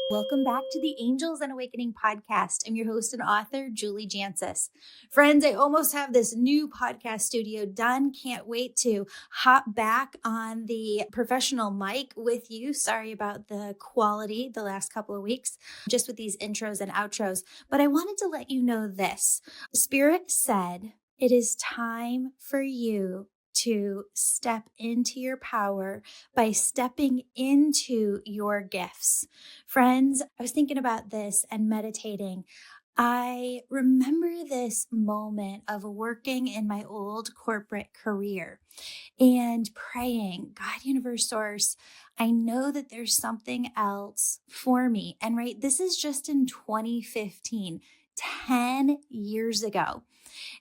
Welcome back to the Angels and Awakening podcast. I'm your host and author, Julie Jancis. Friends, I almost have this new podcast studio done. Can't wait to hop back on the professional mic with you. Sorry about the quality the last couple of weeks, just with these intros and outros. But I wanted to let you know this. Spirit said, it is time for you to step into your power by stepping into your gifts. Friends, I was thinking about this and meditating. I remember this moment of working in my old corporate career and praying, God, universe, source, I know that there's something else for me. And right, this is just in 2015, 10 years ago.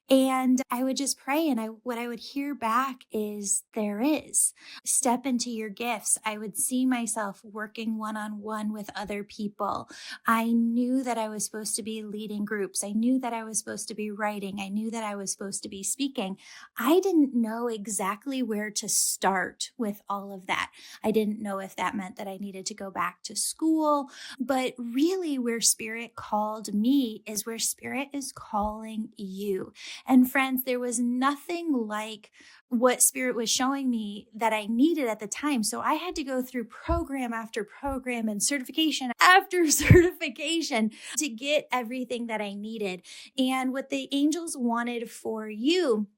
And I would just pray, and what I would hear back is, there is. Step into your gifts. I would see myself working one-on-one with other people. I knew that I was supposed to be leading groups. I knew that I was supposed to be writing. I knew that I was supposed to be speaking. I didn't know exactly where to start with all of that. I didn't know if that meant that I needed to go back to school, but really where Spirit called me is where Spirit is calling you. And friends, there was nothing like what Spirit was showing me that I needed at the time. So I had to go through program after program and certification after certification to get everything that I needed. And what the angels wanted for you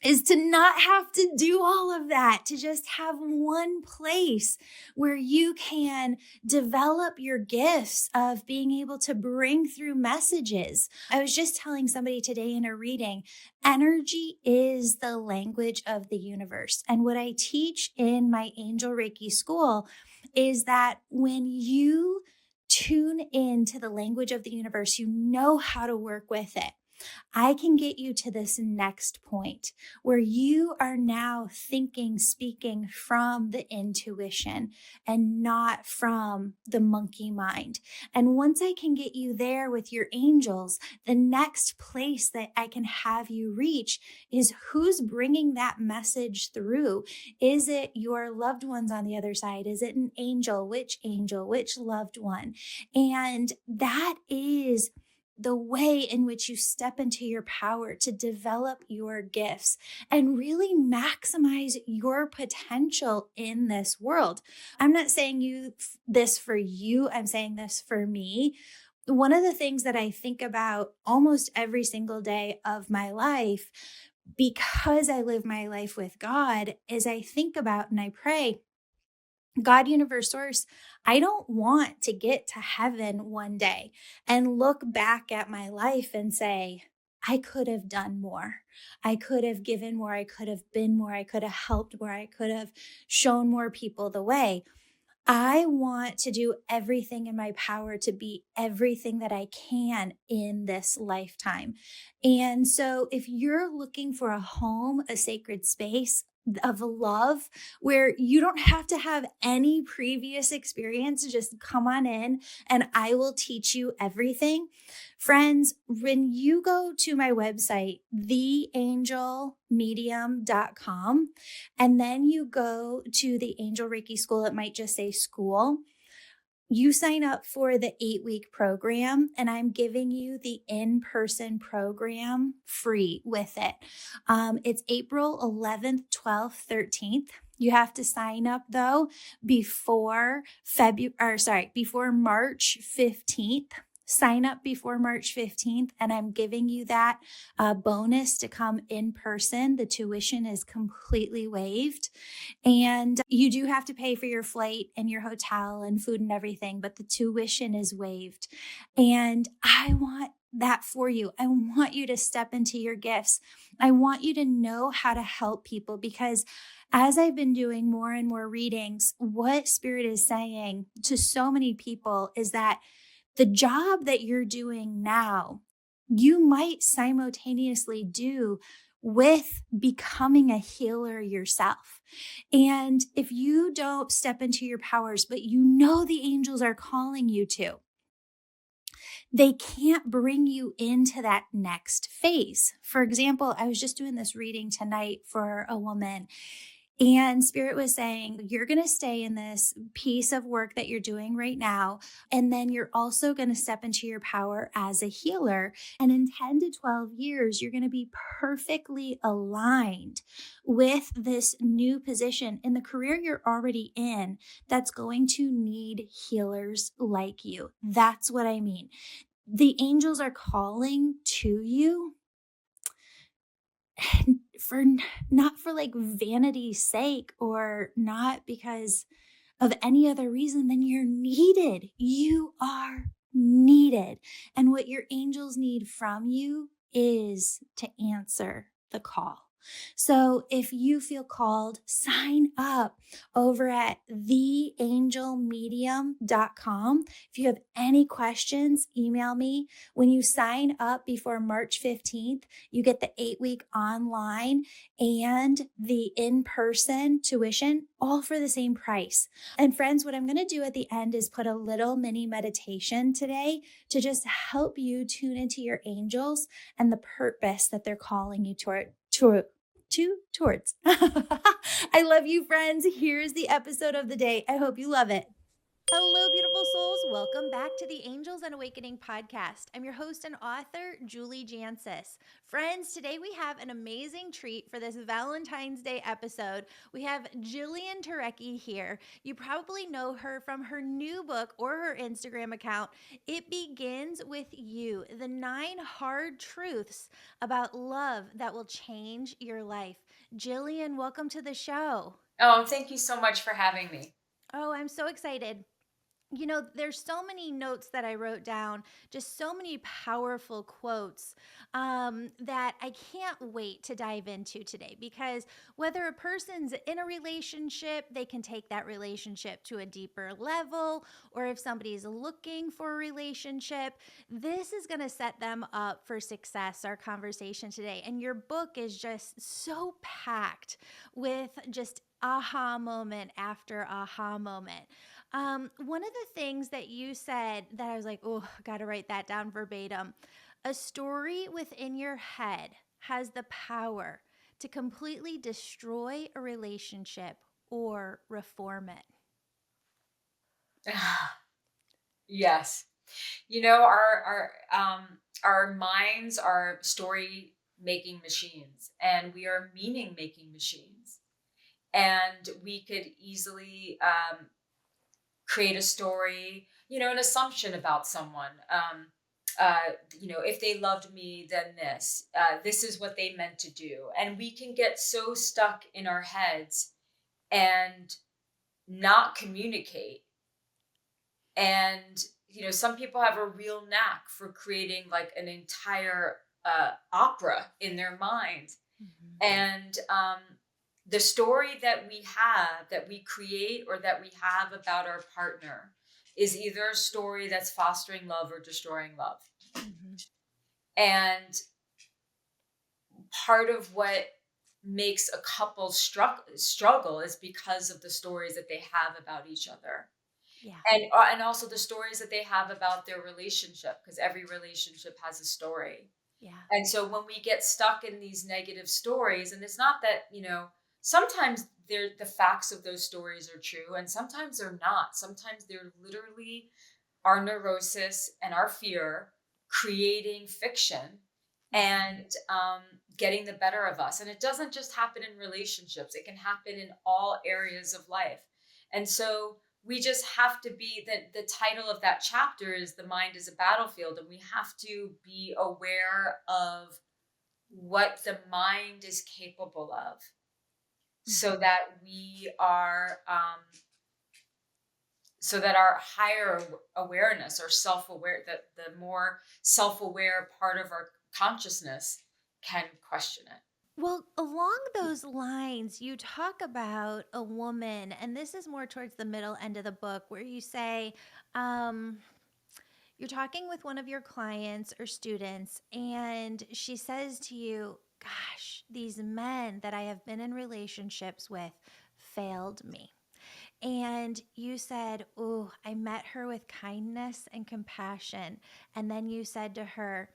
is to not have to do all of that, to just have one place where you can develop your gifts of being able to bring through messages. I was just telling somebody today in a reading, energy is the language of the universe. And what I teach in my Angel Reiki school is that when you tune into the language of the universe, you know how to work with it. I can get you to this next point where you are now thinking, speaking from the intuition and not from the monkey mind. And once I can get you there with your angels, the next place that I can have you reach is who's bringing that message through. Is it your loved ones on the other side? Is it an angel? Which loved one? And that is the way in which you step into your power to develop your gifts and really maximize your potential in this world. I'm not saying this for you. I'm saying this for me. One of the things that I think about almost every single day of my life, because I live my life with God, is I think about and I pray, God, universe, source, I don't want to get to heaven one day and look back at my life and say, I could have done more. I could have given more. I could have been more. I could have helped more. I could have shown more people the way. I want to do everything in my power to be everything that I can in this lifetime. And so if you're looking for a home, a sacred space of love where you don't have to have any previous experience, just come on in and I will teach you everything. Friends, when you go to my website, theangelmedium.com, and then you go to the Angel Reiki School, it might just say school. You sign up for the 8-week program, and I'm giving you the in-person program free with it. It's April 11th, 12th, 13th. You have to sign up though before March 15th. Sign up before March 15th, and I'm giving you that bonus to come in person. The tuition is completely waived, and you do have to pay for your flight and your hotel and food and everything, but the tuition is waived. And I want that for you. I want you to step into your gifts. I want you to know how to help people, because as I've been doing more and more readings, what Spirit is saying to so many people is that the job that you're doing now, you might simultaneously do with becoming a healer yourself. And if you don't step into your powers, but you know the angels are calling you to, they can't bring you into that next phase. For example, I was just doing this reading tonight for a woman, And Spirit was saying, you're going to stay in this piece of work that you're doing right now. And then you're also going to step into your power as a healer. And in 10 to 12 years, you're going to be perfectly aligned with this new position in the career you're already in that's going to need healers like you. That's what I mean. The angels are calling to you for not for like vanity's sake or not because of any other reason than you're needed. You are needed. And what your angels need from you is to answer the call. So if you feel called, sign up over at theangelmedium.com. If you have any questions, email me. When you sign up before March 15th, you get the 8-week online and the in-person tuition, all for the same price. And friends, what I'm going to do at the end is put a little mini meditation today to just help you tune into your angels and the purpose that they're calling you towards. I love you, friends. Here's the episode of the day. I hope you love it. Hello, beautiful souls. Welcome back to the Angels and Awakening podcast. I'm your host and author, Julie Jancis. Friends, today we have an amazing treat for this Valentine's Day episode. We have Jillian Turecki here. You probably know her from her new book or her Instagram account. It begins with you, the 9 hard truths about love that will change your life. Jillian, welcome to the show. Oh, thank you so much for having me. Oh, I'm so excited. You know, there's so many notes that I wrote down, just so many powerful quotes that I can't wait to dive into today, because whether a person's in a relationship, they can take that relationship to a deeper level, or if somebody's looking for a relationship, this is going to set them up for success, our conversation today. And your book is just so packed with just aha moment after aha moment. One of the things that you said that I was like, oh, got to write that down verbatim. A story within your head has the power to completely destroy a relationship or reform it. Yes. Our minds are story making machines, and we are meaning making machines. And we could easily create a story, an assumption about someone. If they loved me, then this is what they meant to do. And we can get so stuck in our heads and not communicate. And some people have a real knack for creating like an entire opera in their mind. Mm-hmm. And the story that we create or that we have about our partner is either a story that's fostering love or destroying love. Mm-hmm. And part of what makes a couple struggle is because of the stories that they have about each other. Yeah. And also the stories that they have about their relationship, because every relationship has a story. Yeah. And so when we get stuck in these negative stories, and it's not that, sometimes the facts of those stories are true and sometimes they're not. Sometimes they're literally our neurosis and our fear creating fiction and getting the better of us. And it doesn't just happen in relationships. It can happen in all areas of life. And so we just have to be the title of that chapter is The Mind is a Battlefield. And we have to be aware of what the mind is capable of so that we are, so that our higher awareness or self-aware, that the more self-aware part of our consciousness can question it. Well, along those lines, you talk about a woman, and this is more towards the middle end of the book, where you say, you're talking with one of your clients or students, and she says to you, gosh, these men that I have been in relationships with failed me. And you said, oh, I met her with kindness and compassion. And then you said to her,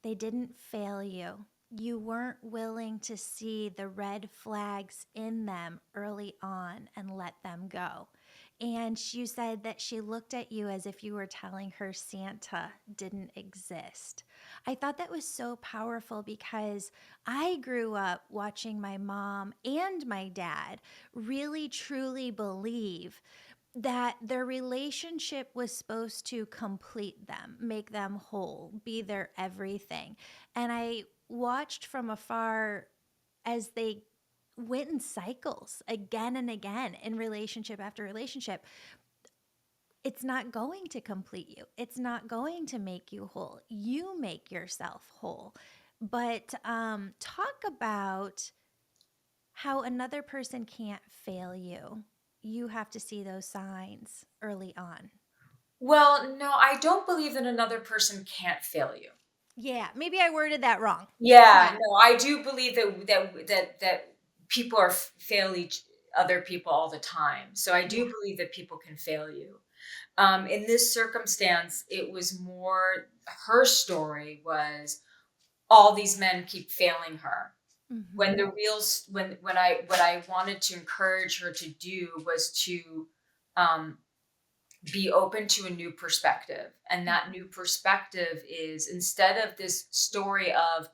they didn't fail you. you weren't willing to see the red flags in them early on and let them go. And you said that she looked at you as if you were telling her Santa didn't exist. I thought that was so powerful because I grew up watching my mom and my dad really truly believe that their relationship was supposed to complete them, make them whole, be their everything. And I watched from afar as they went in cycles again and again in relationship after relationship. It's not going to complete you. It's not going to make you whole. You make yourself whole. But talk about how another person can't fail you. You have to see those signs early on. Well, no, I don't believe that another person can't fail you. Yeah, maybe I worded that wrong. Yeah, Yeah. no, I do believe that people are fail each other people all the time. So I do Yeah. believe that people can fail you. In this circumstance, it was more her story was all these men keep failing her. When Mm-hmm. the real when I what I wanted to encourage her to do was to um, be open to a new perspective. And that new perspective is, instead of this story of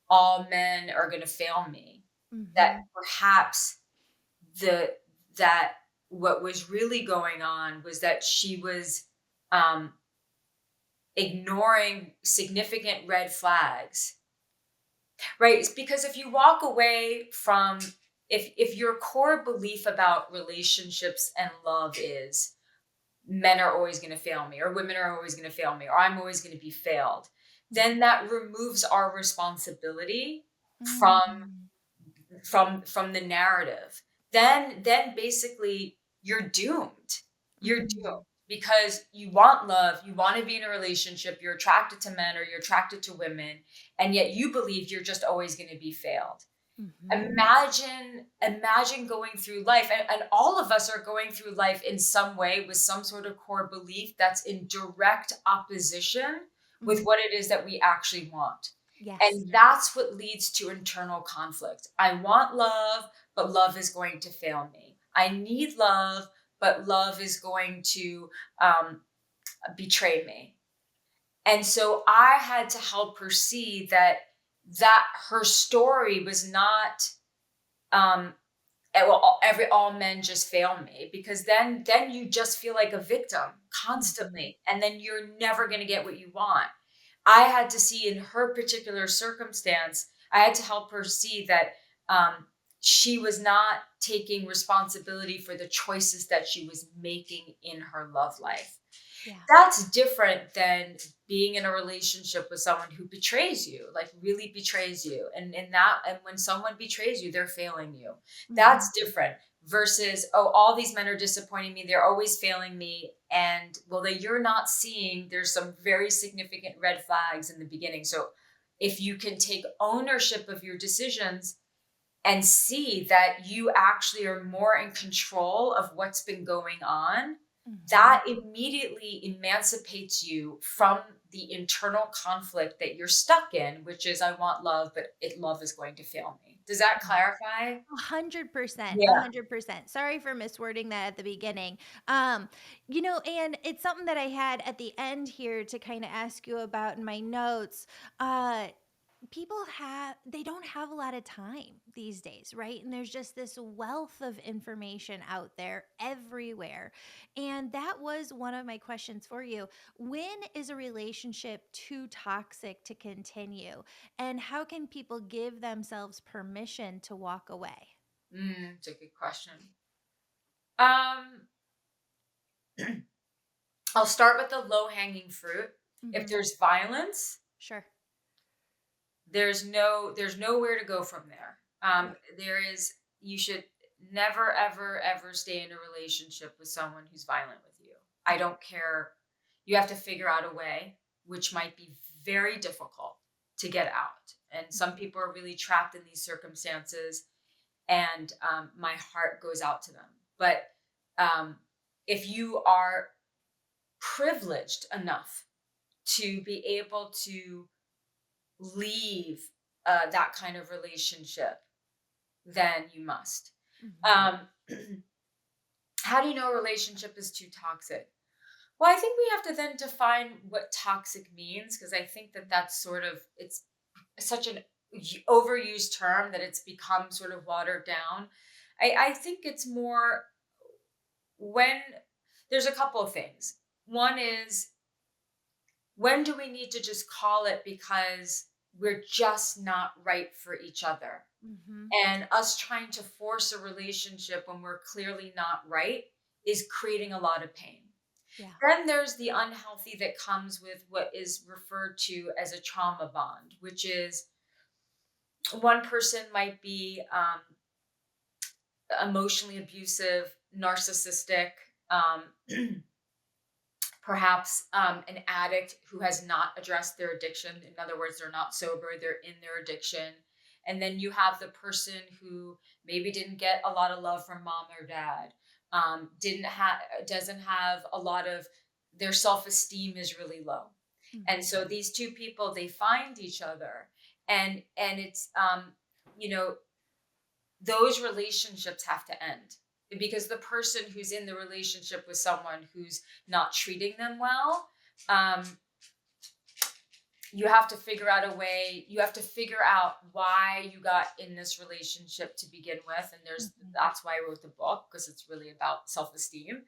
all men are going to fail me, that Mm-hmm. perhaps the that what was really going on was that she was um, ignoring significant red flags, right? It's because if you walk away from, if your core belief about relationships and love is men are always going to fail me, or women are always going to fail me, or I'm always going to be failed, then that removes our responsibility from Mm-hmm. the narrative. Then basically you're doomed. You're Mm-hmm. doomed because you want love, you want to be in a relationship, you're attracted to men or you're attracted to women, and yet you believe you're just always going to be failed. Mm-hmm. Imagine going through life, and all of us are going through life in some way with some sort of core belief that's in direct opposition with Mm-hmm. what it is that we actually want. Yes. And that's what leads to internal conflict. I want love, but love is going to fail me. I need love, but love is going to um, betray me. And so I had to help her see that her story was not um, all men just fail me, because then you just feel like a victim Mm-hmm. constantly, and then you're never going to get what you want. I had to see, in her particular circumstance, I had to help her see that she was not taking responsibility for the choices that she was making in her love life. Yeah. That's different than being in a relationship with someone who betrays you, like really betrays you. And when someone betrays you, they're failing you. Mm-hmm. That's different versus, oh, all these men are disappointing me. They're always failing me. And well, that you're not seeing, there's some very significant red flags in the beginning. So if you can take ownership of your decisions and see that you actually are more in control of what's been going on, Mm-hmm. that immediately emancipates you from the internal conflict that you're stuck in, which is, I want love, but love is going to fail me. Does that clarify? 100%. Yeah. 100%. Sorry for miswording that at the beginning. And it's something that I had at the end here to kind of ask you about in my notes. Uh, they don't have a lot of time these days, right? And there's just this wealth of information out there everywhere. And that was one of my questions for you. When is a relationship too toxic to continue? And how can people give themselves permission to walk away? It's a good question. Um, I'll start with the low hanging fruit. If Mm-hmm. there's violence, Sure. there's nowhere to go from there. Yeah. There is You should never ever stay in a relationship with someone who's violent with you. I don't care. You have to figure out a way, which might be very difficult to get out. And some people are really trapped in these circumstances, and my heart goes out to them. But um, if you are privileged enough to be able to leave that kind of relationship, then you must. Mhm. Um, how do you know a relationship is too toxic? Well, I think we have to then define what toxic means, because I think that that's sort of, it's such an overused term that it's become sort of watered down. I think it's more when there's a couple of things. One is, when do we need to just call it because we're just not right for each other? Mhm. And us trying to force a relationship when we're clearly not right is creating a lot of pain. Yeah. Then there's the unhealthy that comes with what is referred to as a trauma bond, which is one person might be emotionally abusive, narcissistic, um, perhaps an addict who has not addressed their addiction. In other words, they're not sober, they're in their addiction. And then you have the person who maybe didn't get a lot of love from mom or dad, doesn't have a lot of, their self-esteem is really low. And Mhm. so these two people, they find each other, and it's you know those relationships have to end, because the person who's in the relationship with someone who's not treating them well, um, you have to figure out a way, you have to figure out why you got in this relationship to begin with. And Mhm. that's why I wrote the book, because it's really about self-esteem.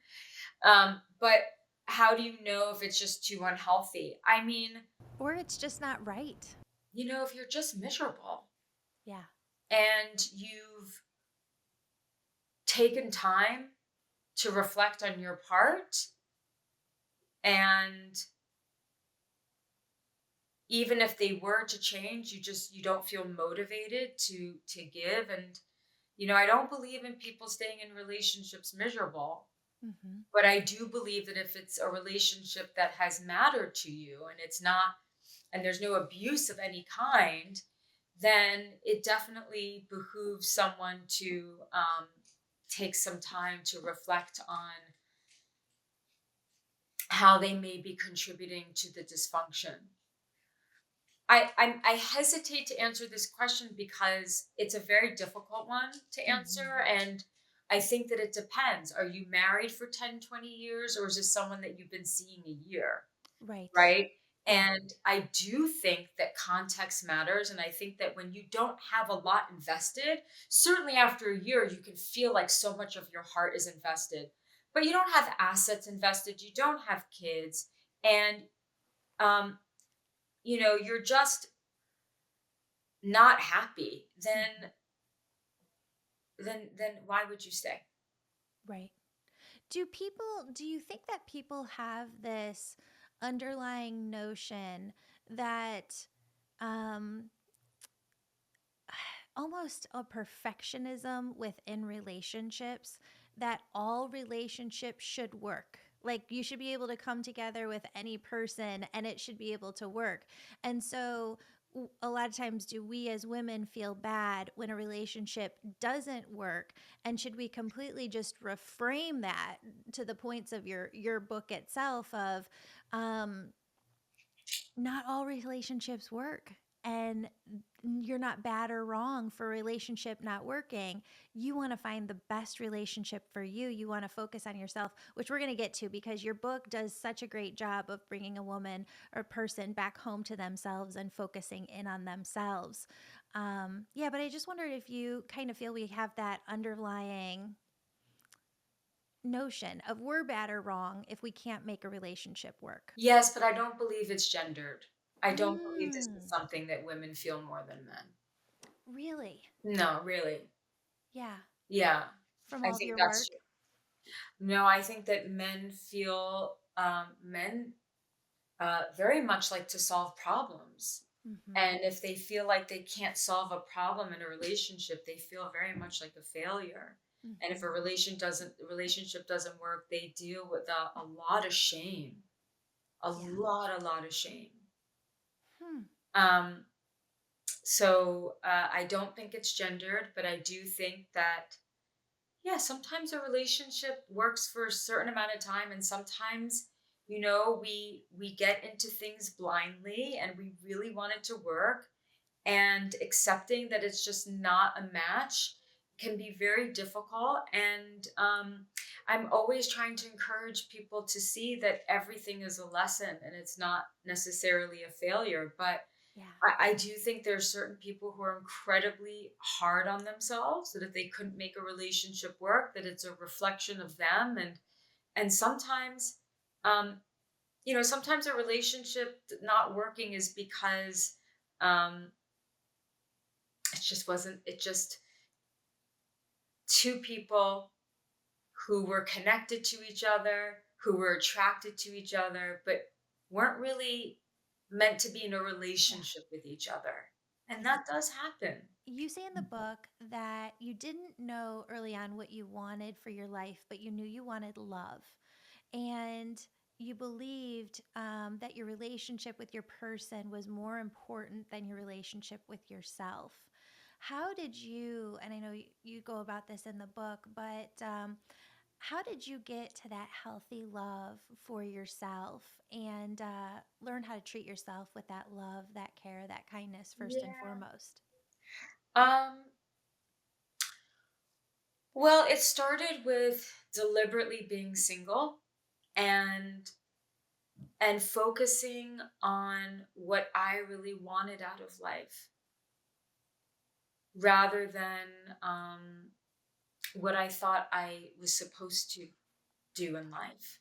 But how do you know if it's just too unhealthy? I mean, Or it's just not right. if you're just miserable Yeah. and you've taken time to reflect on your part, and even if they were to change, you don't feel motivated to give. And I don't believe in people staying in relationships miserable, Mhm. but I do believe that if it's a relationship that has mattered to you, and it's not, and there's no abuse of any kind, then it definitely behooves someone to take some time to reflect on how they may be contributing to the dysfunction. I hesitate to answer this question because it's a very difficult one to Mhm. answer. And I think that it depends. Are you married for 10, 20 years, or is this someone that you've been seeing a year? Right. Right. Yeah. And I do think that context matters. And I think that when you don't have a lot invested, certainly after a year, you can feel like so much of your heart is invested, but you don't have assets invested, you don't have kids, and um, you're just not happy, Mhm. then why would you stay? Right. Do you think that people have this underlying notion that um almost a perfectionism within relationships, that all relationships should work? Like you should be able to come together with any person and it should be able to work. And so a lot of times do we as women feel bad when a relationship doesn't work, and should we completely just reframe that to the points of your book itself of um not all relationships work, and you're not bad or wrong for a relationship not working. You want to find the best relationship for you. You want to focus on yourself, which we're going to get to because your book does such a great job of bringing a woman or person back home to themselves and focusing in on themselves. Yeah, but I just wondered if you kind of feel we have that underlying notion of we're bad or wrong if we can't make a relationship work. Yes, but I don't believe it's gendered. I don't believe this is Mm, something that women feel more than men. really? No, really. Yeah. Yeah, From I all of think your that's work. true. No, I think that men very much like to solve problems. Mm-hmm. And if they feel like they can't solve a problem in a relationship, they feel very much like a failure. And if Mm-hmm. relationship doesn't work, they deal with a lot of shame, Yeah. a lot of shame. Hmm. Um, so I don't think it's gendered, but I do think that, yeah, sometimes a relationship works for a certain amount of time, and sometimes, we get into things blindly and we really want it to work, and accepting that it's just not a match can be very difficult. And I'm always trying to encourage people to see that everything is a lesson and it's not necessarily a failure. But Yeah. I do think there's certain people who are incredibly hard on themselves, that if they couldn't make a relationship work, that it's a reflection of them. And sometimes, um, sometimes a relationship not working is because um, it just two people who were connected to each other, who were attracted to each other, but weren't really meant to be in a Yeah. relationship with each other. And Yes. that does happen. You say in the book that you didn't know early on what you wanted for your life, but you knew you wanted love. And you believed that your relationship with your person was more important than your relationship with yourself. How did you, and I know you go about this in the book, but how did you get to that healthy love for yourself and learn how to treat yourself with that love, that care, that kindness first and Yeah. foremost? Um, well, it started with deliberately being single and focusing on what I really wanted out of life rather than what I thought I was supposed to do in life.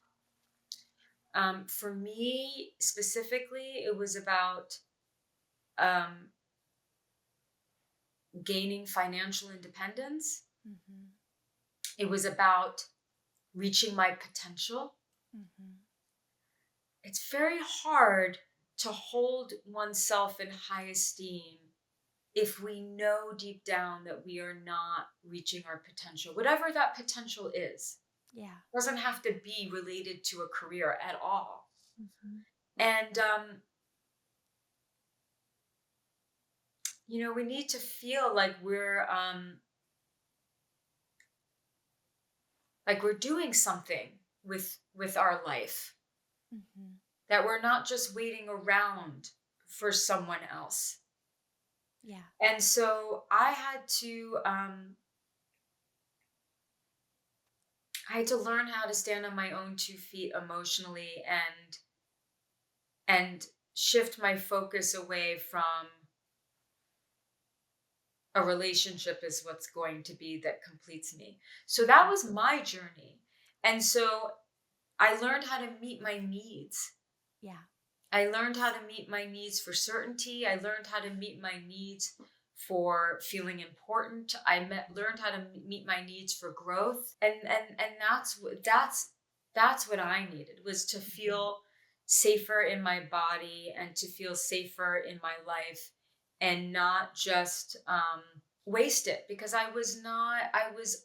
For me specifically, it was about um, gaining financial independence. Mm-hmm. It was about reaching my potential. Mm-hmm. It's very hard to hold oneself in high esteem if we know deep down that we are not reaching our potential, whatever that potential is. Yeah. It doesn't have to be related to a career at all. Mm-hmm. And we need to feel like we're doing something with our life, Mm-hmm. that we're not just waiting around for someone else. Yeah. And so I had to learn how to stand on my own 2 feet emotionally, and shift my focus away from a relationship is what's going to be that completes me. So that Mm-hmm. was my journey. And so I learned how to meet my needs. Yeah. I learned how to meet my needs for certainty. I learned how to meet my needs for feeling important. Learned how to meet my needs for growth, and that's what I needed, was to Mm-hmm. feel safer in my body and to feel safer in my life, and not just waste it, because I was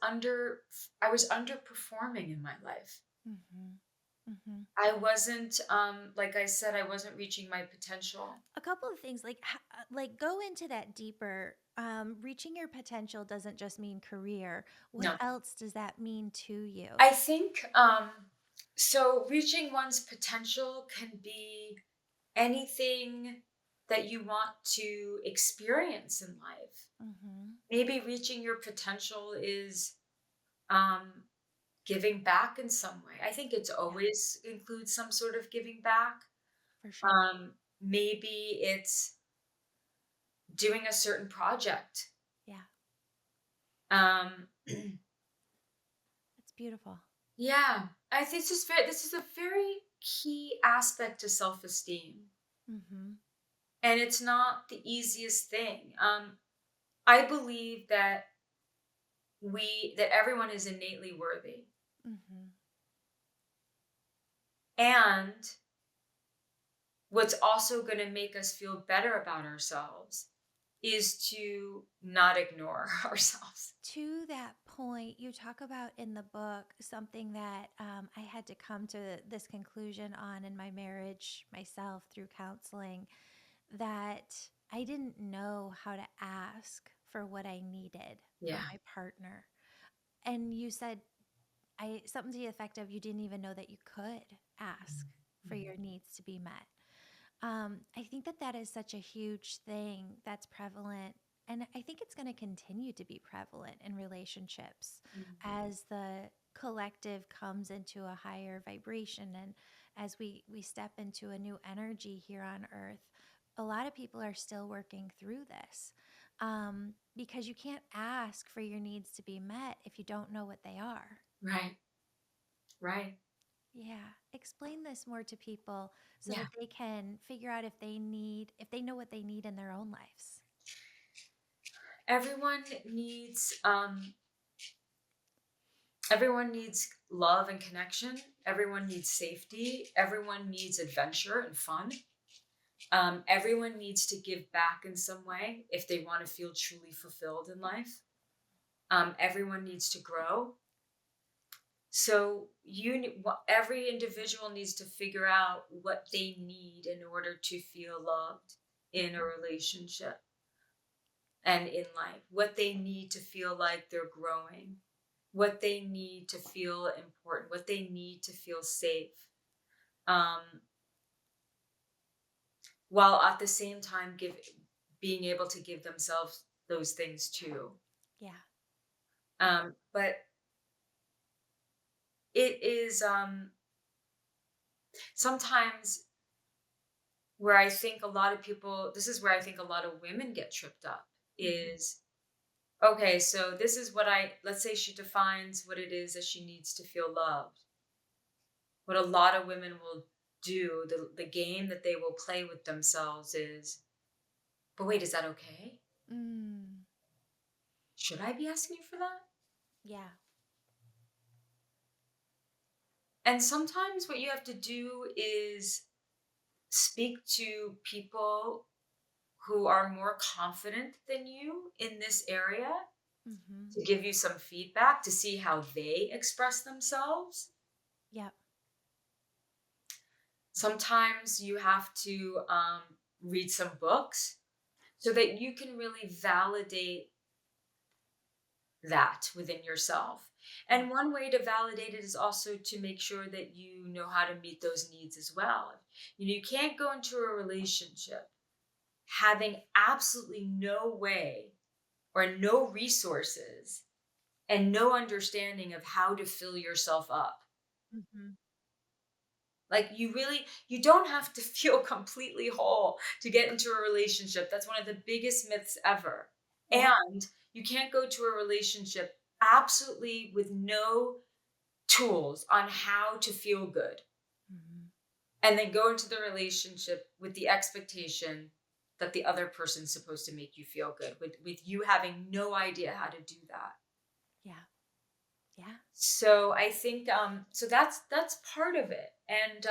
underperforming in my life. Mm-hmm. Mm-hmm. I wasn't, like I said, I wasn't reaching my potential. A couple of things like go into that deeper. Reaching your potential doesn't just mean career. What No, else does that mean to you? I think, so reaching one's potential can be anything that you want to experience in life. Mm-hmm. Maybe reaching your potential is um, giving back in some way. I think it's Yeah, always includes some sort of giving back. for sure. Maybe it's doing a certain project. Yeah, Um, it's beautiful. yeah, I think this is a very key aspect to self-esteem, Mm-hmm. and it's not the easiest thing. I believe that everyone is innately worthy, Mm-hmm. and what's also going to make us feel better about ourselves is to not ignore ourselves. To that point, you talk about in the book something that I had to come to this conclusion on in my marriage myself through counseling, that I didn't know how to ask for what I needed Yeah. from my partner. And you said I something to the effect of you didn't even know that you could ask for Mhm. your needs to be met. I think that that is such a huge thing that's prevalent. And I think it's going to continue to be prevalent in relationships Mhm. as the collective comes into a higher vibration and as we step into a new energy here on earth. A lot of people are still working through this because you can't ask for your needs to be met if you don't know what they are. Right. Right. Yeah, explain this more to people so Yeah. that they can figure out if they know what they need in their own lives. Everyone needs everyone needs love and connection. Everyone needs safety. Everyone needs adventure and fun. Everyone needs to give back in some way if they want to feel truly fulfilled in life. Everyone needs to grow. So every individual needs to figure out what they need in order to feel loved in a Mhm. relationship and in life. What they need to feel like they're growing. What they need to feel important. What they need to feel safe. Um, while at the same time being able to give themselves those things too. Yeah. Yeah. But it is sometimes where I think a lot of people, this is where I think a lot of women get tripped up Mhm. is okay, so this is what let's say she defines what it is that she needs to feel loved. What a lot of women will do, the game that they will play with themselves is, but wait, is that okay? Mm. Should I be asking you for that? Yeah. And sometimes what you have to do is speak to people who are more confident than you in this area Mhm. to give you some feedback to see how they express themselves. Yep. Sometimes you have to read some books so that you can really validate that within yourself. Yeah. And one way to validate it is also to make sure that you know how to meet those needs as well. You can't go into a relationship having absolutely no way or no resources and no understanding of how to fill yourself up. Mhm. Like you don't have to feel completely whole to get into a relationship. That's one of the biggest myths ever. Yeah. And you can't go to a relationship absolutely with no tools on how to feel good Mhm. and then go into the relationship with the expectation that the other person's supposed to make you feel good with you having no idea how to do that. Yeah. Yeah. So I think so that's part of it. And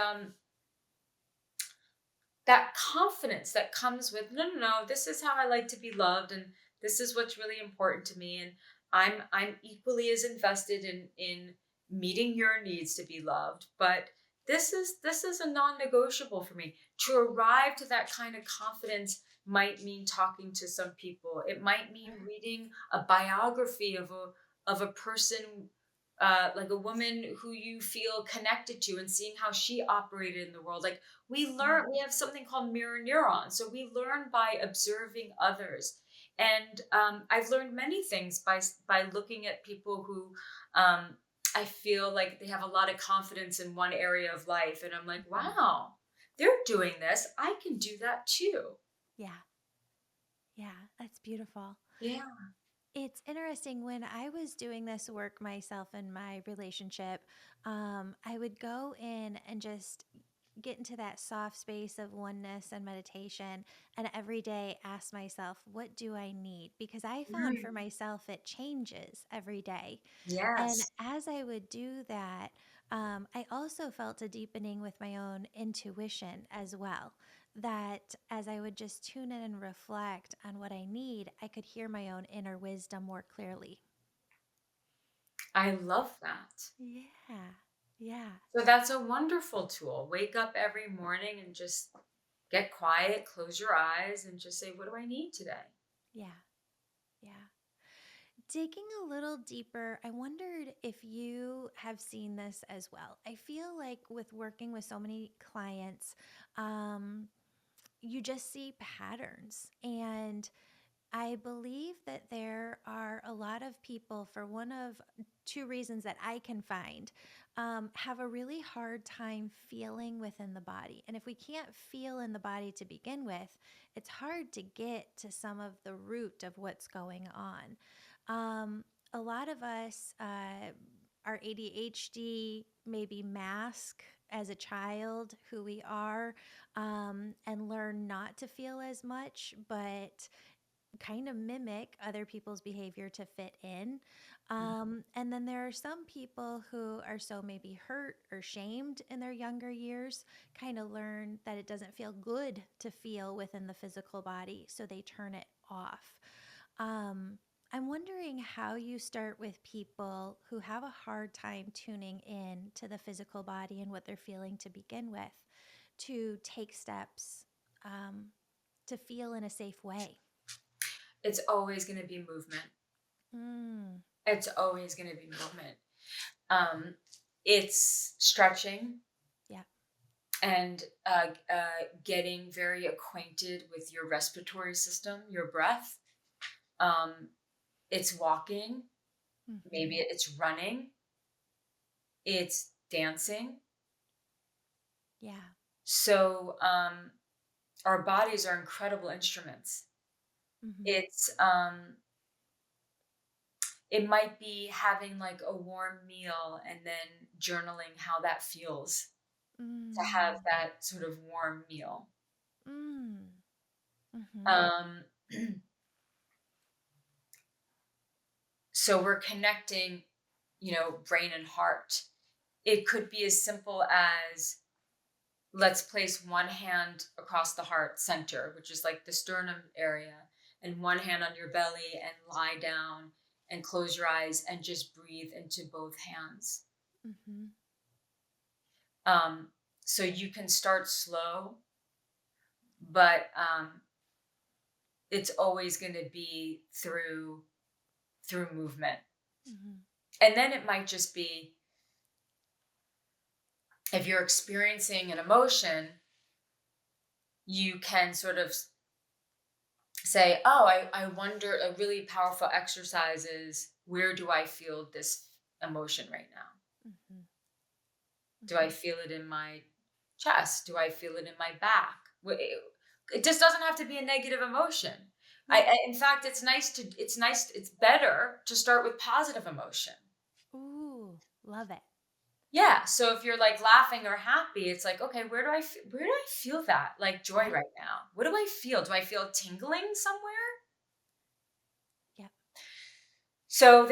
that confidence that comes with no, this is how I like to be loved, and this is what's really important to me, and I'm equally as invested in meeting your needs to be loved, but this is a non-negotiable for me. To arrive to that kind of confidence might mean talking to some people. It might mean Sure. reading a biography of a person, like a woman who you feel connected to, and seeing how she operated in the world. Like Yeah. we have something called mirror neurons. So we learn by observing others. And I've learned many things by looking at people who I feel like they have a lot of confidence in one area of life. And I'm like, Mhm. wow, they're doing this. I can do that too. Yeah. Yeah. That's beautiful. Yeah. It's interesting when I was doing this work myself in my relationship, I would go in and just get into that soft space of oneness and meditation and every day ask myself, what do I need? Because I found for Mm, myself it changes every day. And yes. as I would do that, I also felt a deepening with my own intuition as well. That as I would just tune in and reflect on what I need, I could hear my own inner wisdom more clearly. I love that. Yeah, yeah, So that's a wonderful tool. Wake up every morning and just get quiet, close your eyes, and just say, what do I need today? yeah, yeah. Digging a little deeper, I wondered if you have seen this as well. I feel like with working with so many clients, um, you just see patterns. And I believe that there are a lot of people, for one of two reasons that I can find, have a really hard time feeling within the body. And if we can't feel in the body to begin with, it's hard to get to some of the root of what's going on. A lot of us, our ADHD maybe mask as a child who we are, and learn not to feel as much, but kind of mimic other people's behavior to fit in. And then there are some people who are so maybe hurt or shamed in their younger years, kind of learn that it doesn't feel good to feel within the physical body, so they turn it off. Um, I'm wondering how you start with people who have a hard time tuning in to the physical body and what they're feeling to begin with, to take steps um, to feel in a safe way. It's always going to be movement. Mm, It's always going to be movement. Um, it's stretching yeah. and getting very acquainted with your respiratory system, your breath. Um, it's walking. Maybe Mm-hmm. it's running. It's dancing. Yeah. So our bodies are incredible instruments. Mm-hmm. It's it might be having like a warm meal and then journaling how that feels to have Mm, that sort of warm meal. mm, mm-hmm. Um, so we're connecting, brain and heart. It could be as simple as, let's place one hand across the heart center, which is like the sternum area, and one hand on your belly, and lie down and close your eyes and just breathe into both hands. Mm-hmm. Um, so you can start slow, but it's always going to be through movement. Mm-hmm. And then it might just be, if you're experiencing an emotion, you can sort of say, oh, I wonder, a really powerful exercise is, where do I feel this emotion right now? Mm-hmm. Do I feel it in my chest? Do I feel it in my back? It just doesn't have to be a negative emotion. Yeah. In fact, it's better to start with positive emotion. Ooh, love it. Yeah. So if you're like laughing or happy, it's like, okay, where do I feel that like joy Yeah. right now? What do I feel? Do I feel tingling somewhere? Yeah. So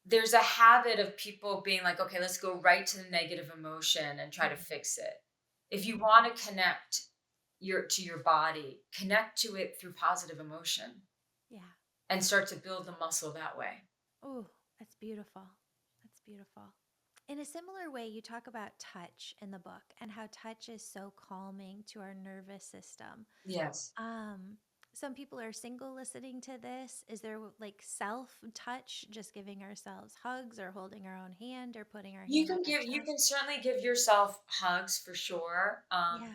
there's a habit of people being like, okay, let's go right to the negative emotion and try to Mm-hmm. fix it. If you Mm-hmm. want to connect your body, connect to it through positive emotion Yeah. and start to build the muscle that way. Oh, that's beautiful. That's beautiful. In a similar way, you talk about touch in the book and how touch is so calming to our nervous system. Yes. Um, some people are single listening to this. Is there like self touch, just giving ourselves hugs or holding our own hand or putting our hand on our You chest? can certainly give yourself hugs for sure. Yeah.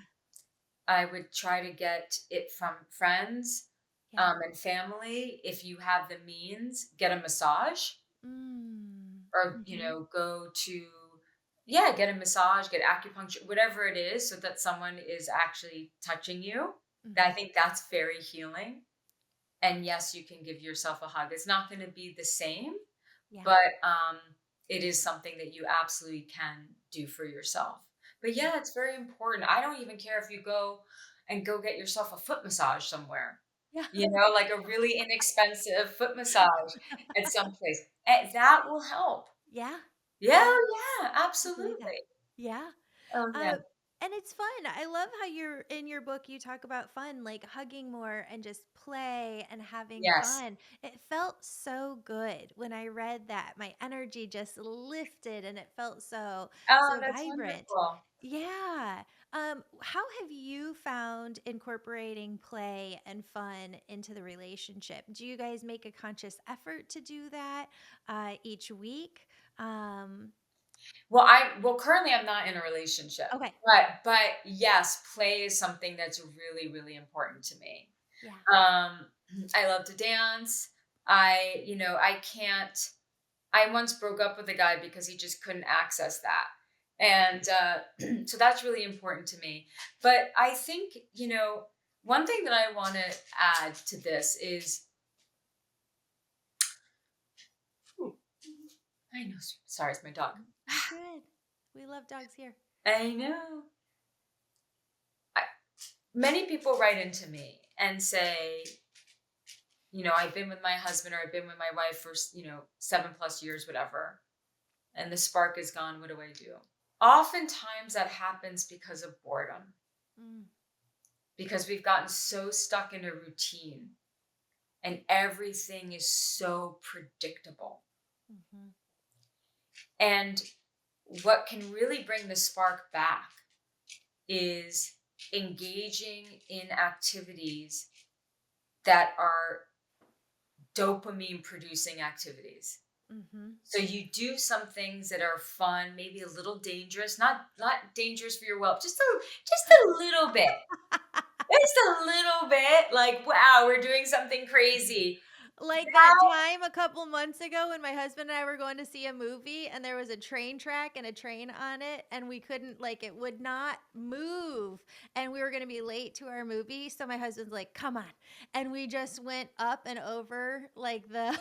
I would try to get it from friends Yeah. and family. If you have the means, get a massage, Mm. or Mm-hmm. go to, yeah, get a massage, get acupuncture, whatever it is, so that someone is actually touching you. I Mm-hmm. think that's very healing. And yes, you can give yourself a hug. It's not going to be the same, Yeah. but it is something that you absolutely can do for yourself. But Yeah. yeah, it's very important. I don't even care if you go get yourself a foot massage somewhere, Yeah. like a really inexpensive foot massage at some place. That will help. Yeah. Yeah, Yeah. yeah, I believe that. absolutely. Yeah. Oh, yeah. Uh, and it's fun. I love how you're in your book, you talk about fun, like hugging more and just play and having Yes. fun. It felt so good when I read that. My energy just lifted and it felt so, Oh, so that's vibrant. wonderful. Yeah. How have you found incorporating play and fun into the relationship? Do you guys make a conscious effort to do that each week? Um, Well, currently I'm not in a relationship, Okay. but yes, play is something that's really, really important to me. Yeah. Um, I love to dance. I can't. I once broke up with a guy because he just couldn't access that, and so that's really important to me. But I think one thing that I want to add to this is, Ooh, I know. Sorry, it's my dog. You're good. We love dogs here. I know. I, many people write into me and say, I've been with my husband or I've been with my wife for, 7+ years, whatever, and the spark is gone. What do I do? Oftentimes that happens because of boredom, Mm. because we've gotten so stuck in a routine and everything is so predictable. Mm-hmm. And what can really bring the spark back is engaging in activities that are dopamine producing activities. Mm-hmm. So you do some things that are fun, maybe a little dangerous, not dangerous for your well, just a little bit. Just a little bit. Like, wow, we're doing something crazy. Like that time a couple months ago when my husband and I were going to see a movie and there was a train track and a train on it and we couldn't, like, it would not move and we were going to be late to our movie. So my husband's like, come on. And we just went up and over like the.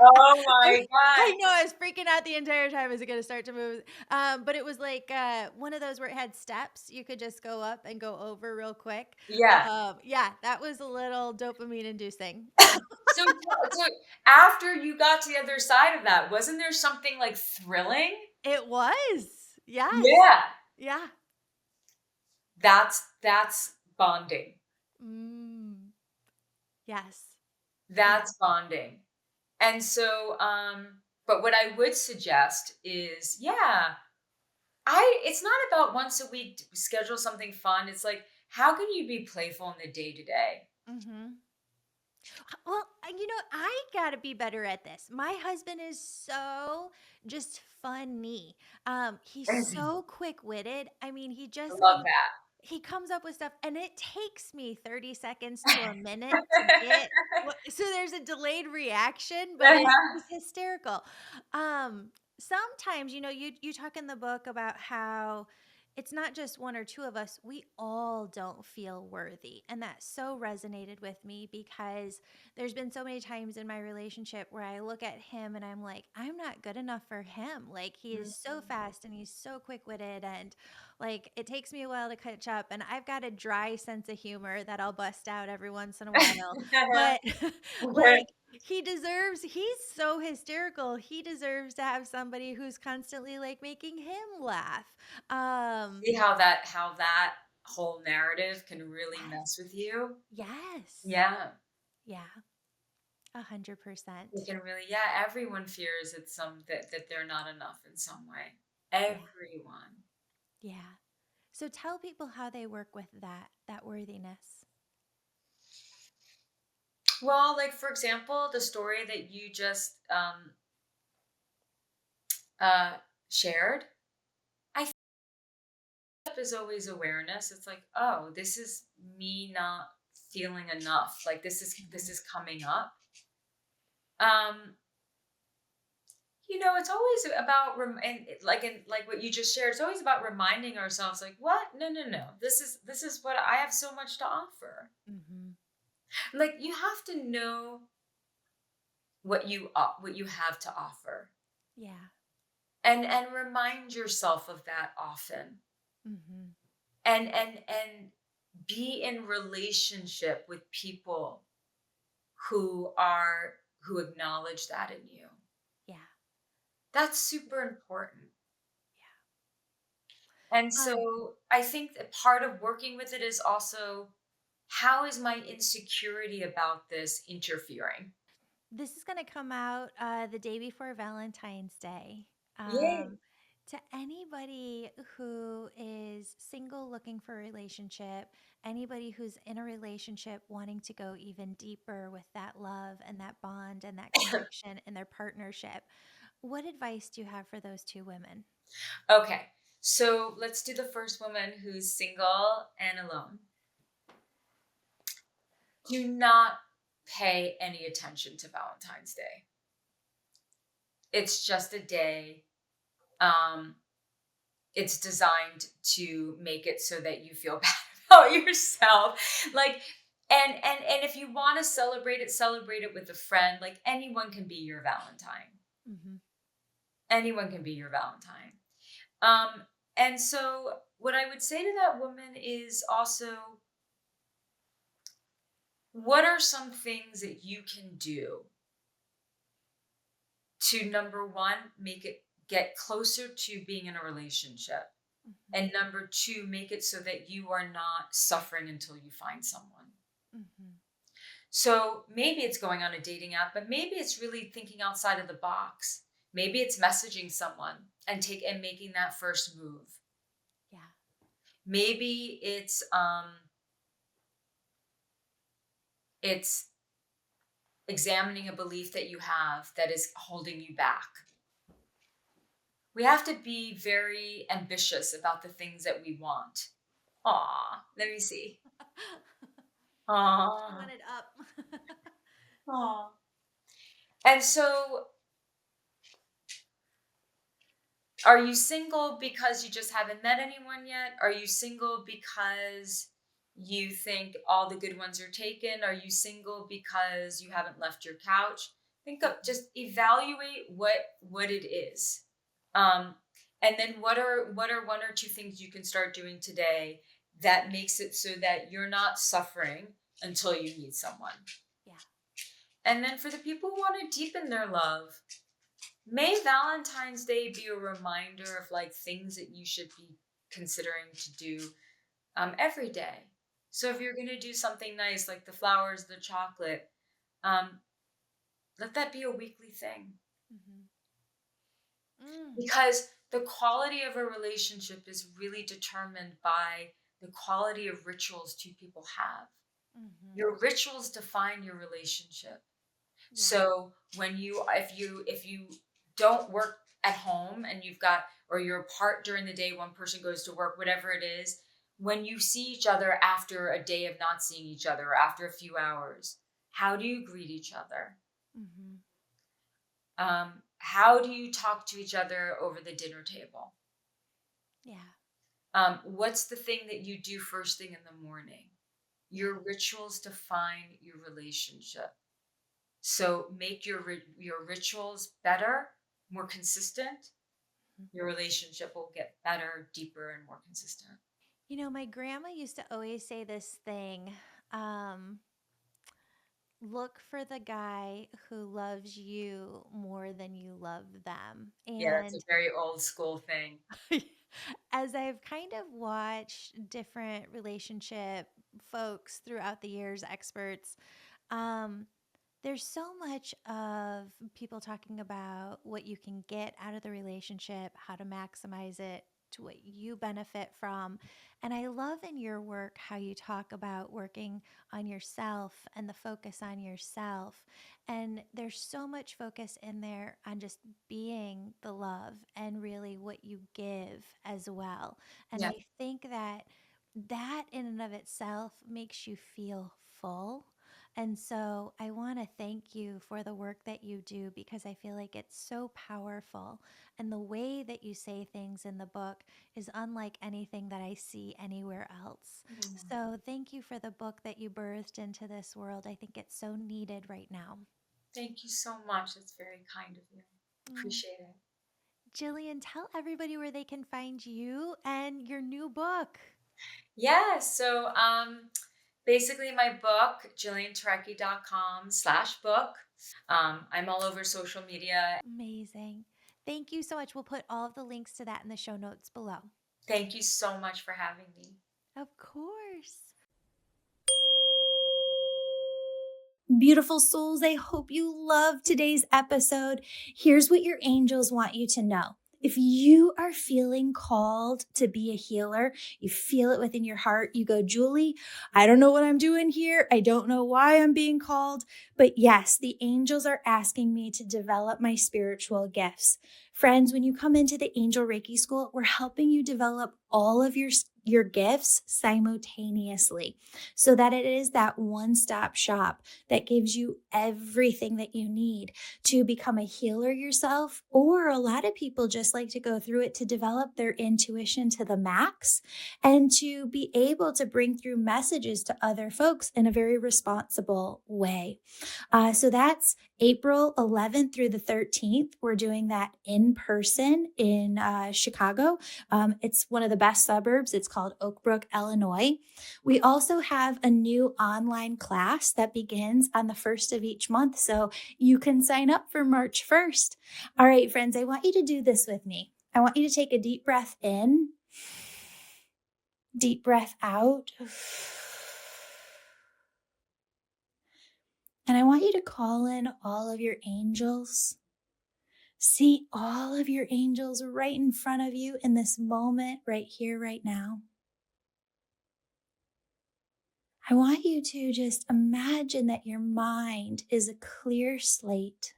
Oh my I God. know I was freaking out the entire time. Is it going to start to move? But it was like one of those where it had steps. You could just go up and go over real quick. Yeah. Yeah, that was a little dopamine inducing. So after you got to the other side of that, wasn't there something like thrilling? It was. Yes. Yeah. Yeah. That's bonding. Mm. Yes. Yeah. That's bonding. And so, but what I would suggest is, yeah, it's not about once a week to schedule something fun. It's like, how can you be playful in the day to day? Mm-hmm. Well, I gotta be better at this. My husband is so just funny. He's I so quick-witted. I mean, love he comes up with stuff and it takes me 30 seconds to a minute to get so there's a delayed reaction, but it's hysterical. Um, Sometimes, you talk in the book about how it's not just one or two of us, we all don't feel worthy. And that so resonated with me because there's been so many times in my relationship where I look at him and I'm like, I'm not good enough for him. Like, he is so fast and he's so quick-witted and like it takes me a while to catch up and I've got a dry sense of humor that I'll bust out every once in a while. that. But like he's so hysterical. He deserves to have somebody who's constantly like making him laugh. Um See how that whole narrative can really yes. mess with you? Yes. Yeah. Yeah. It 100%. can really, yeah, everyone fears that they're not enough in some way. Yeah. Everyone. Yeah. So tell people how they work with that worthiness. Well, like for example, the story that you just uh shared, I think is always awareness. It's like, oh, this is me not feeling enough. Like this is coming up. Um it's always about like what you just shared. It's always about reminding ourselves, like, what? No, no, no. This is what I have so much to offer. Mm-hmm. Like you have to know what you have to offer, Yeah. and remind yourself of that often, Mm-hmm. and be in relationship with people who acknowledge that in you. Yeah. That's super important. And Yeah. so I think that part of working with it is also, how is my insecurity about this interfering? This is going to come out the day before Valentine's Day. Yay. Um, to anybody who is single looking for a relationship, anybody who's in a relationship wanting to go even deeper with that love and that bond and that connection in their partnership, What advice do you have for those two women? Okay, so let's do the first woman who's single and alone. Do not pay any attention to Valentine's Day. It's just a day. Um, it's designed to make it so that you feel bad about yourself. Like, and if you want to celebrate it with a friend. Like, anyone can be your Valentine. Mm-hmm. Anyone can be your Valentine. And so what I would say to that woman is also, what are some things that you can do to, number one, make it get closer to being in a relationship? Mm-hmm. And number two, make it so that you are not suffering until you find someone. Mm-hmm. So maybe it's going on a dating app, but maybe it's really thinking outside of the box. Maybe it's messaging someone and making that first move. Yeah. Maybe it's examining a belief that you have that is holding you back. We have to be very ambitious about the things that we want. Aw, let me see. Aw. Pulling it up. Aw. And so, are you single because you just haven't met anyone yet? Are you single because you think all the good ones are taken? Are you single because you haven't left your couch? Just evaluate what it is. And then what are one or two things you can start doing today that makes it so that you're not suffering until you meet someone. Yeah. And then for the people who want to deepen their love, may Valentine's Day be a reminder of like things that you should be considering to do every day. So if you're going to do something nice like the flowers, the chocolate, let that be a weekly thing. Mm-hmm. Mm. Because the quality of a relationship is really determined by the quality of rituals two people have. Mm-hmm. Your rituals define your relationship. Yeah. So if you don't work at home and or you're apart during the day, one person goes to work, whatever it is, when you see each other after a day of not seeing each other or after a few hours, how do you greet each other? Mm-hmm. How do you talk to each other over the dinner table? Yeah. What's the thing that you do first thing in the morning? Your rituals define your relationship. So make your rituals better, more consistent. Your relationship will get better, deeper, and more consistent. You know, my grandma used to always say this thing. Look for the guy who loves you more than you love them. Yeah, that's a And very old school thing. as I've kind of watched different relationship folks throughout the years, experts, there's so much of people talking about what you can get out of the relationship, how to maximize it to what you benefit from. And I love in your work how you talk about working on yourself and the focus on yourself. And there's so much focus in there on just being the love and really what you give as well. And I think that in and of itself makes you feel full. And so I want to thank you for the work that you do because I feel like it's so powerful. And the way that you say things in the book is unlike anything that I see anywhere else. Mm. So thank you for the book that you birthed into this world. I think it's so needed right now. Thank you so much. That's very kind of you. Appreciate it. Jillian, tell everybody where they can find you and your new book. Yeah, so basically my book, jillianturecki.com/book. I'm all over social media. Amazing. Thank you so much. We'll put all of the links to that in the show notes below. Thank you so much for having me. Of course. Beautiful souls, I hope you loved today's episode. Here's what your angels want you to know. If you are feeling called to be a healer, you feel it within your heart, you go, Julie, I don't know what I'm doing here. I don't know why I'm being called, but yes, the angels are asking me to develop my spiritual gifts. Friends, when you come into the Angel Reiki School, we're helping you develop all of your gifts simultaneously so that it is that one-stop shop that gives you everything that you need to become a healer yourself. Or a lot of people just like to go through it to develop their intuition to the max and to be able to bring through messages to other folks in a very responsible way. So that's April 11th through the 13th. We're doing that in person in Chicago. It's one of the best suburbs. It's called OakBrook, Illinois. We also have a new online class that begins on the 1st of each month. So you can sign up for March 1st. All right, friends, I want you to do this with me. I want you to take a deep breath in, deep breath out. And I want you to call in all of your angels. See all of your angels right in front of you in this moment, right here, right now. I want you to just imagine that your mind is a clear slate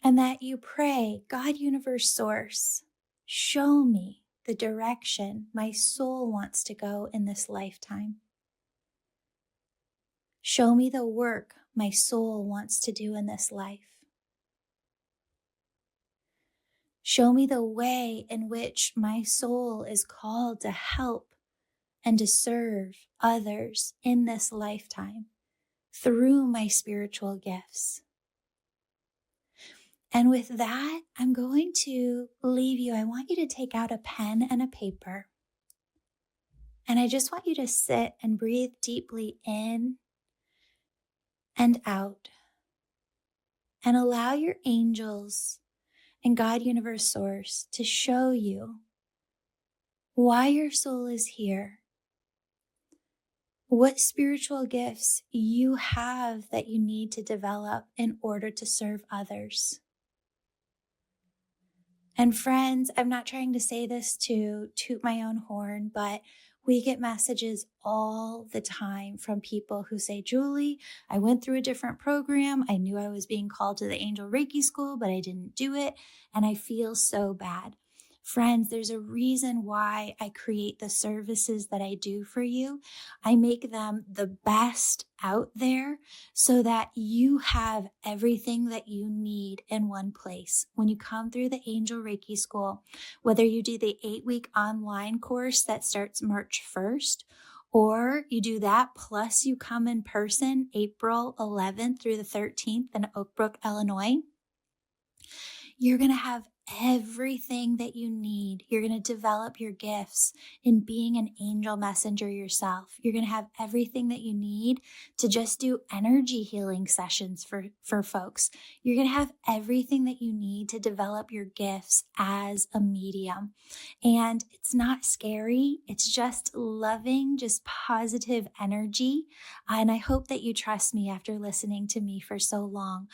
and that you pray, God, universe, source, show me the direction my soul wants to go in this lifetime. Show me the work my soul wants to do in this life. Show me the way in which my soul is called to help and to serve others in this lifetime through my spiritual gifts. And with that, I'm going to leave you. I want you to take out a pen and a paper. And I just want you to sit and breathe deeply in and out. And allow your angels and God, universe, source to show you why your soul is here, what spiritual gifts you have that you need to develop in order to serve others. And friends, I'm not trying to say this to toot my own horn, but we get messages all the time from people who say, Julie, I went through a different program. I knew I was being called to the Angel Reiki School, but I didn't do it. And I feel so bad. Friends, there's a reason why I create the services that I do for you. I make them the best out there so that you have everything that you need in one place. When you come through the Angel Reiki School, whether you do the 8-week online course that starts March 1st, or you do that plus you come in person April 11th through the 13th in OakBrook, Illinois, you're going to have everything that you need. You're going to develop your gifts in being an angel messenger yourself. You're going to have everything that you need to just do energy healing sessions for folks. You're going to have everything that you need to develop your gifts as a medium. And it's not scary. It's just loving, just positive energy. And I hope that you trust me after listening to me for so long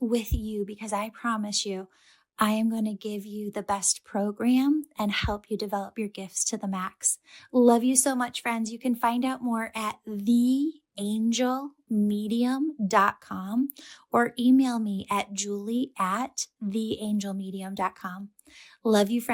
with you, because I promise you, I am going to give you the best program and help you develop your gifts to the max. Love you so much, friends. You can find out more at theangelmedium.com or email me at julie@theangelmedium.com. Love you, friends.